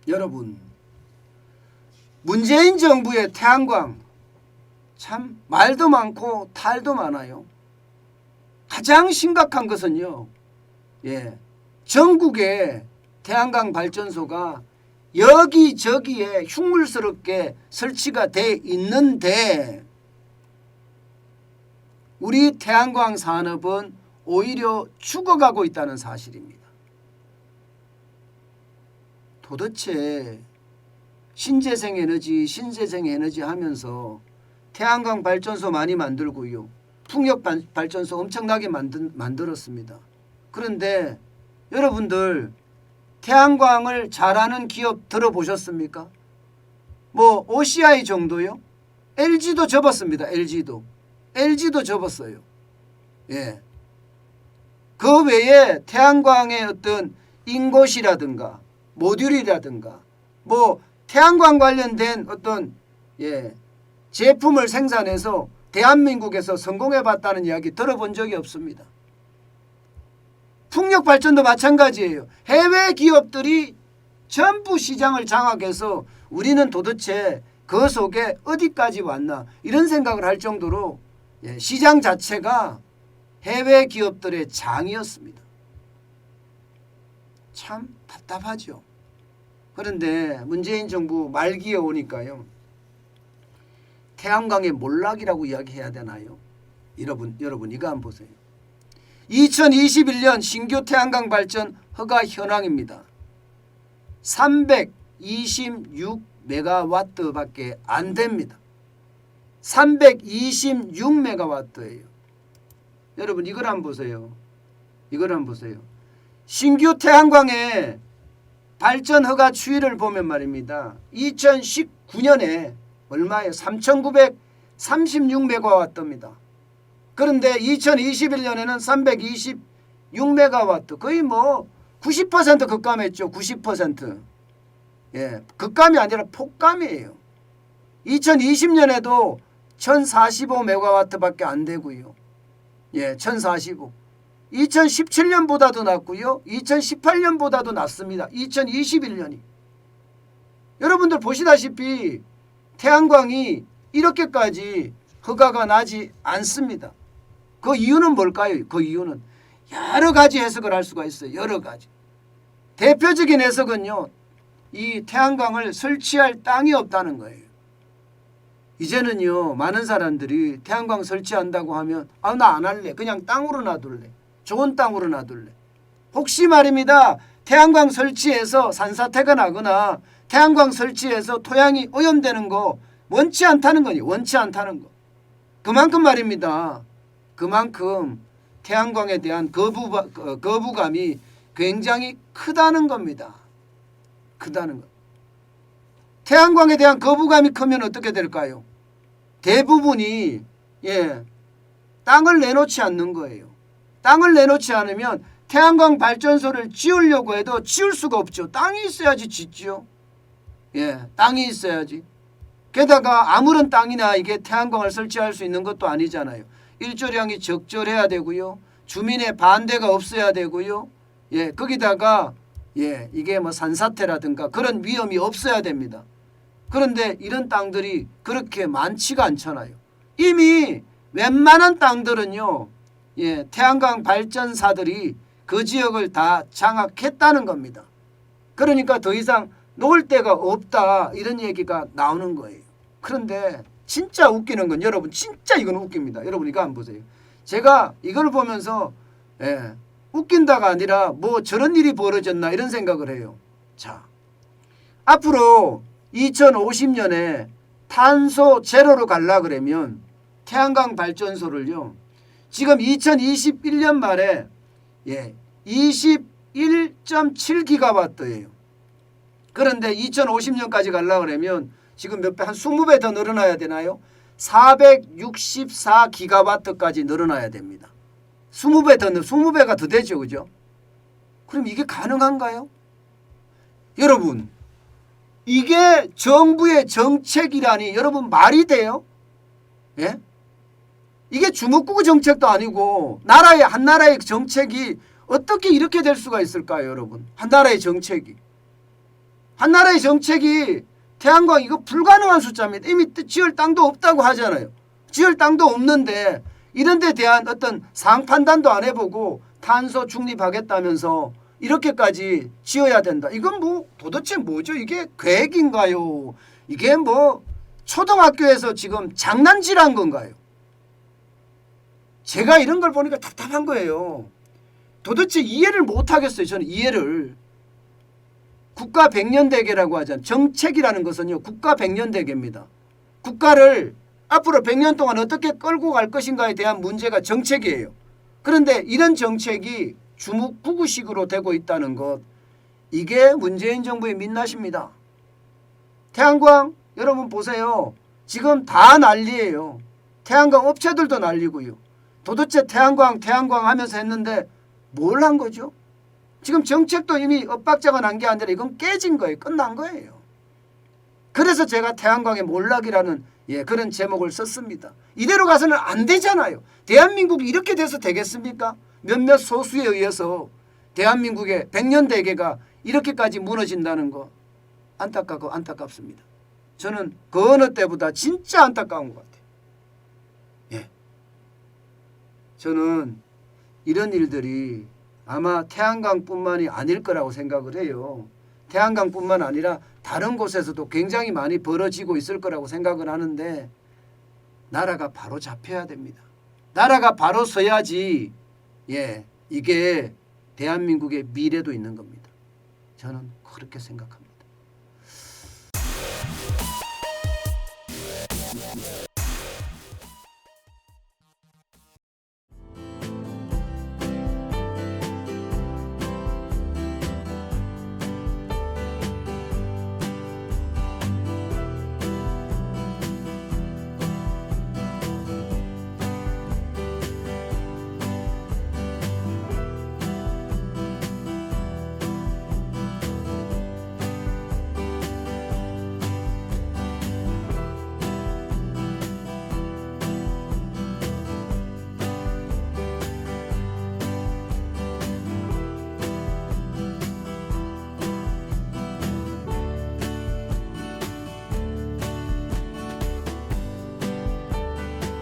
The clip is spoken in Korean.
여러분, 문재인 정부의 태양광 참 말도 많고 탈도 많아요. 가장 심각한 것은요, 전국에 태양광 발전소가 여기저기에 흉물스럽게 설치가 돼 있는데 우리 태양광 산업은 오히려 죽어가고 있다는 사실입니다. 도대체 신재생 에너지 하면서 태양광 발전소 많이 만들고요. 풍력 발전소 엄청나게 만들었습니다. 그런데 여러분들 태양광을 잘하는 기업 들어보셨습니까? 뭐 OCI 정도요? LG도 접었습니다. LG도 접었어요. 그 외에 태양광의 어떤 인곳이라든가 모듈이라든가 뭐 태양광 관련된 어떤 제품을 생산해서 대한민국에서 성공해봤다는 이야기 들어본 적이 없습니다. 풍력 발전도 마찬가지예요. 해외 기업들이 전부 시장을 장악해서 우리는 도대체 그 속에 어디까지 왔나 이런 생각을 할 정도로 시장 자체가 해외 기업들의 장이었습니다. 참 답답하죠. 그런데 문재인 정부 말기에 오니까요. 태양광의 몰락이라고 이야기해야 되나요? 여러분 이거 한번 보세요. 2021년 신규 태양광 발전 허가 현황입니다. 326메가와트밖에 안 됩니다. 326메가와트예요. 여러분 이걸 한번 보세요. 신규 태양광의 발전 허가 추이를 보면 말입니다. 2019년에 얼마예요? 3,936메가와트입니다. 그런데 2021년에는 326메가와트, 거의 뭐 90% 급감했죠. 90%. 급감이 아니라 폭감이에요. 2020년에도 1,045메가와트밖에 안 되고요. 1,045. 2017년보다도 낮고요. 2018년보다도 낮습니다. 2021년이. 여러분들 보시다시피 태양광이 이렇게까지 허가가 나지 않습니다. 그 이유는 뭘까요? 그 이유는 여러 가지 해석을 할 수가 있어요. 여러 가지. 대표적인 해석은요. 이 태양광을 설치할 땅이 없다는 거예요. 이제는요. 많은 사람들이 태양광 설치한다고 하면 나 안 할래. 그냥 땅으로 놔둘래. 좋은 땅으로 놔둘래. 혹시 말입니다. 태양광 설치해서 산사태가 나거나 태양광 설치해서 토양이 오염되는 거 원치 않다는 거니. 원치 않다는 거. 그만큼 말입니다. 그만큼 태양광에 대한 거부감이 굉장히 크다는 겁니다. 크다는 것. 태양광에 대한 거부감이 크면 어떻게 될까요? 대부분이 땅을 내놓지 않는 거예요. 땅을 내놓지 않으면 태양광 발전소를 지으려고 해도 지을 수가 없죠. 땅이 있어야지 짓지요. 땅이 있어야지. 게다가 아무런 땅이나 이게 태양광을 설치할 수 있는 것도 아니잖아요. 일조량이 적절해야 되고요. 주민의 반대가 없어야 되고요. 거기다가 이게 뭐 산사태라든가 그런 위험이 없어야 됩니다. 그런데 이런 땅들이 그렇게 많지가 않잖아요. 이미 웬만한 땅들은요. 태양광 발전사들이 그 지역을 다 장악했다는 겁니다. 그러니까 더 이상 놓을 데가 없다 이런 얘기가 나오는 거예요. 그런데 진짜 웃기는 건 여러분 진짜 이건 웃깁니다. 여러분 이거 한번 보세요. 제가 이걸 보면서 웃긴다가 아니라 뭐 저런 일이 벌어졌나 이런 생각을 해요. 자, 앞으로 2050년에 탄소 제로로 가려 그러면 태양광 발전소를요. 지금 2021년 말에 21.7기가와트예요. 그런데 2050년까지 가려 그러면 지금 몇 배, 한 20배 더 늘어나야 되나요? 464기가와트까지 늘어나야 됩니다. 20배가 더 되죠. 그죠? 그럼 이게 가능한가요? 여러분, 이게 정부의 정책이라니 여러분 말이 돼요? 이게 주먹구구 정책도 아니고 한 나라의 정책이 어떻게 이렇게 될 수가 있을까요, 여러분? 한 나라의 정책이. 한나라의 정책이 태양광 이거 불가능한 숫자입니다. 이미 지을 땅도 없다고 하잖아요. 지을 땅도 없는데 이런 데 대한 어떤 상판단도 안 해보고 탄소 중립하겠다면서 이렇게까지 지어야 된다. 이건 뭐 도대체 뭐죠? 이게 계획인가요? 이게 뭐 초등학교에서 지금 장난질한 건가요? 제가 이런 걸 보니까 답답한 거예요. 도대체 이해를 못하겠어요. 저는 이해를. 국가 백년대계라고 하잖아요. 정책이라는 것은요. 국가 백년대계입니다. 국가를 앞으로 100년 동안 어떻게 끌고 갈 것인가에 대한 문제가 정책이에요. 그런데 이런 정책이 주묵부구식으로 되고 있다는 것, 이게 문재인 정부의 민낯입니다. 태양광 여러분 보세요. 지금 다 난리예요. 태양광 업체들도 난리고요. 도대체 태양광 하면서 했는데 뭘 한 거죠? 지금 정책도 이미 엇박자가 난 게 아니라 이건 깨진 거예요. 끝난 거예요. 그래서 제가 태양광의 몰락이라는 그런 제목을 썼습니다. 이대로 가서는 안 되잖아요. 대한민국이 이렇게 돼서 되겠습니까? 몇몇 소수에 의해서 대한민국의 100년 대계가 이렇게까지 무너진다는 거 안타깝고 안타깝습니다. 저는 그 어느 때보다 진짜 안타까운 것 같아요. 저는 이런 일들이 아마 태양광뿐만이 아닐 거라고 생각을 해요. 태양광뿐만 아니라 다른 곳에서도 굉장히 많이 벌어지고 있을 거라고 생각을 하는데 나라가 바로 잡혀야 됩니다. 나라가 바로 서야지 이게 대한민국의 미래도 있는 겁니다. 저는 그렇게 생각합니다.